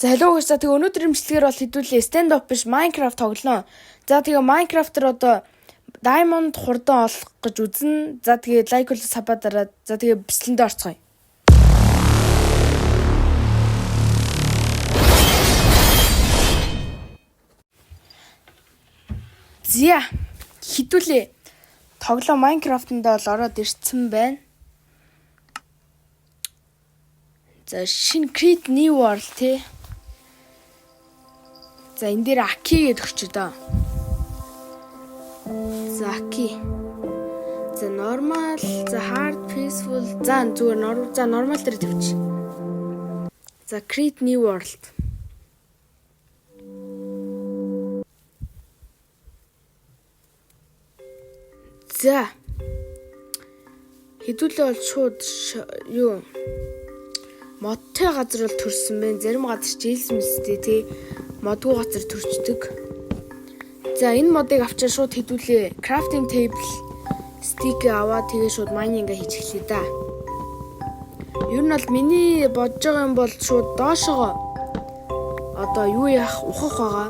За hello guys, за тэгээ өнөөдөр имжлэгээр бол хэдүүлээ stand up биш Minecraft тоглоно. За тэгээ Minecraft-ээр одоо Diamond хурдан олох гэж үзнэ. За тэгээ лайк бол сабаа дараад. За тэгээ бэлэндээ орцгоё. За хэдүүлээ тоглоо Minecraft-нд бол ороод ирсэн байна. За шинэ Create New World тий. За энэ дээр Aki гэдэг өгч дөө. За Aki. За normal, за hard, peaceful. За зүгээр normal дээр тавьчих. За Create New World. За хэдүүлээ бол шууд юу модтой газар бол төрсөн байна. Зарим газар ч ээлс мэстэй тий. Модгүй газар төрчдөг. За энэ модыг авчаа шууд хэдүүлээ crafting table stick аваад тэгээ шууд mining хийж эхлэе да. Ер нь бол миний бодож байгаа юм бол шууд доошоо одоо юу яах ухах байгаа.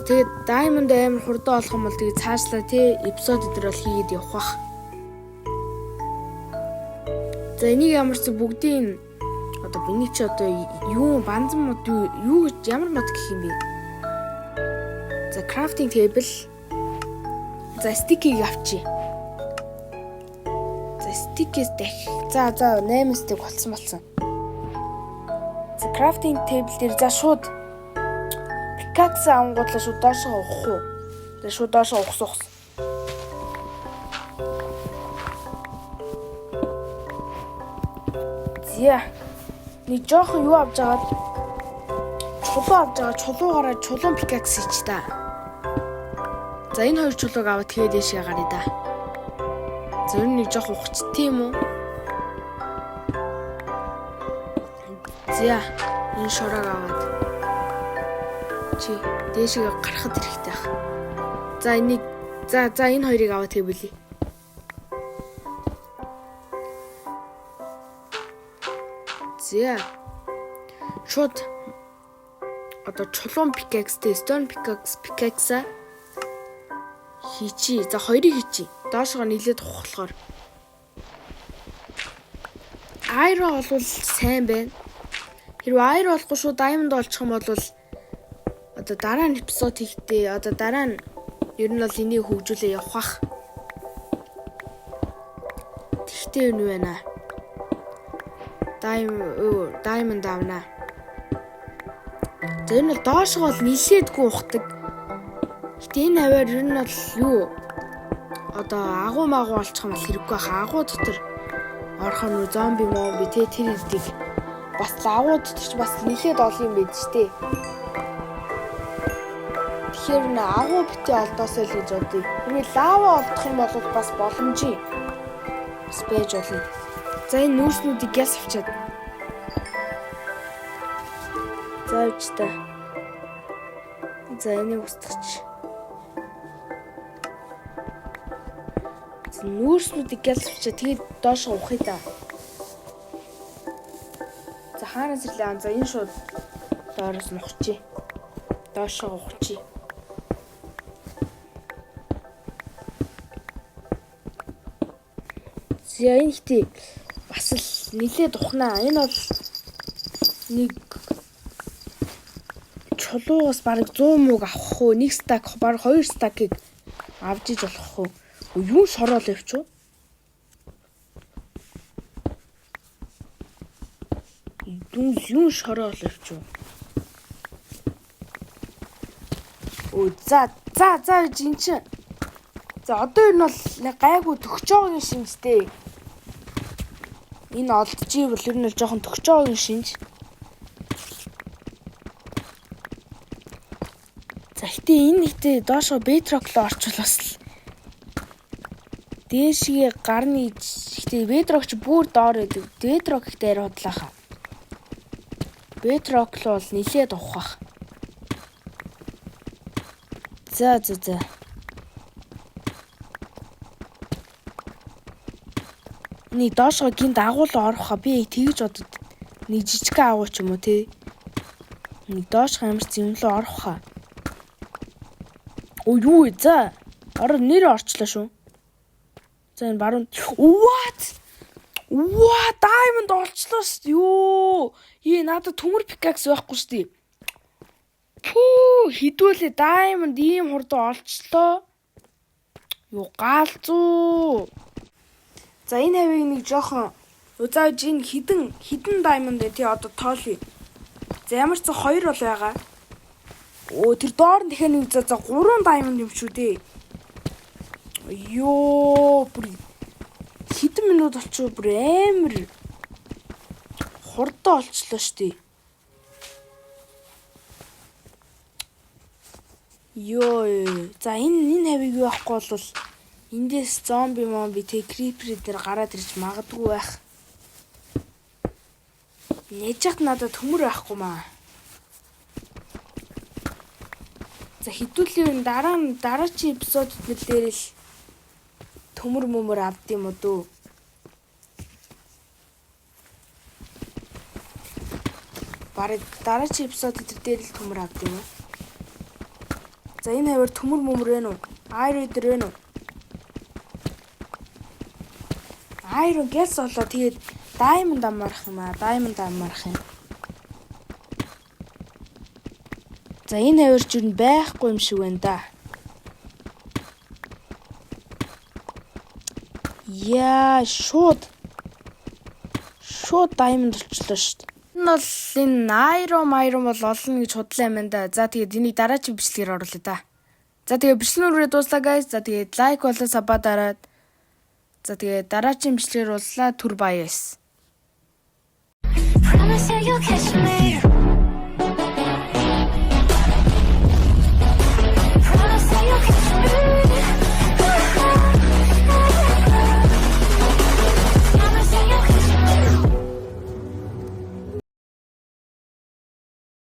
Тэгээд diamond амар хурдан олох юм бол тэгээ цаашлаа тий эпизод дээр бол хийгээд явах бах. За энийг ямар ч бүгдийн одоо биний ч одоо юу банзан мод юу гэж ямар мод гэх юм бэ? За crafting table. За stick-ийг авчи. За stick-ээс дахь. За 8 stick болсон. За crafting table дээр за шууд pickaxe ангуудлаа шууд доошоо ухах уу? За шууд доошоо ухах. За нэг жоохон юу авч агаад чулуугаараа чулуун pickaxe хийч та. За энэ хоёр чулууг аваад тэгээд дэшээ гаръя да. За ер нь нэг жоохон ухч тийм үү? За энэ шороог аваад чи дэшээ гарахад хэрэгтэй ах. За энийг за энэ хоёрыг аваад хэвлэе. За шууд одоо чулуун pickaxe-тэй stone pickaxe хийчи. За хоёрыг хийчи. Доошоо нийлээд ухахлахаар. Iron бол сайн байна. Хэрвээ iron болохгүй шууд diamond олчих юм бол одоо дараа нь эпизод хийхдээ одоо дараа нь ер нь бол энийг хөгжүүлээ явах. Тэгтээ юу вэ наа? Diamond авна. За энэ бол доошоо бол нилээдгүй ухдаг. Гэтэ энэ хаваар ер нь бол юу одоо агуу олчих юм бол хэрэггүй баха. Агуу дотор орхон нөө зомби тий тэр идэг. Бас агуу дотор ч бас нилээд ол юм байд штэ. Тэгэхээр нэ агуу битээ олдоосоо л гэж бодъё. Хэрвээ лава олдох юм бол бас боломжийн. Бас байж болно. За энэ нүүрснүүдийг гяс авчаад. За үуч та. За энийг устгач. Нүүрснүүдийг гяс авчаад тэгээд доошоо ухъя да. За хаанаас ирлээ? За энэ шууд доороос нь ухчих. Доошоо ухчих. За энэ хитий бас л нилээд ухнаа. Энэ бол нэг чулуугаас бараг 100 мөг авах уу? Нэг стак бараг 2 стакийг авч иж болох уу? Юу шороол явчих уу? Юу шороол явчих уу? Оо за жин чи. За одоо энэ бол нэг гайгүй төгч байгаагийн шинжтэй. Энэ олдож ивэл ер нь л жоохон төгч байгаагийн шинж. За гэтээ энэ ихтэй доошоо bedrock-лоо орчвол бас л дээшгээ гарны ихтэй bedrock ч бүр доор байдаг. Bedrock ихтэй арай худлааха. Bedrock л бол нилээд ухах. За. Нэг доошоо гинт агуулга ороха би тэгж бодод. Нэг жижиг агуу ч юм уу тий. Нэг доош хамарч юм руу орох хаа. Оо юу вэ? За. Нэр орчлоо шүү. За энэ баруун what? Diamond олчлоо шүү. Юу? Надад төмөр пикакс байхгүй шүү дээ. Хідүүлээ diamond ийм хурдан олчлоо. Юу галзуу. За энэ хавийг нэг жоохон зааж энэ хідэн diamond тий одоо тоолъё. За ямар ч 2 бол байгаа. Тэр доор нь дахиад нэг за 3 diamond юм шүү дээ. Йоо бүр хэдэн минут болчихоо бүр амар хурдан олчлоо штий. Йоо за энэ хавийг юу ахгүй бол эндээс зомби тэг крипер дээр гараад ирж магадгүй байх. Нээжт надад төмөр байхгүй маа. За хідүүлээ дараагийн эпизод дээр л төмөр авд юм уу дөө. Бараг дараагийн эпизод дээр л төмөр авд юм уу. За энэ хавар төмөр вэ нү? Iron дээр вэ нү? Iron gas олоо тэгээд diamond амарах юм аа. За энэ хавар ч юу байхгүй юм шиг байна да. Яа шууд diamond болчихлоо шүү дээ. Энэ бол энэ iron бол олно гэж худлаа юм да. За тэгээд энийг дараагийн бичлэгээр оруулъя да. За тэгээд бичлэгнүүрээ дуслаа guys. За тэгээд лайк болоо саба дараад. За тэгээд дараагийн бичлэгээр уулзлаа. Түр баяс.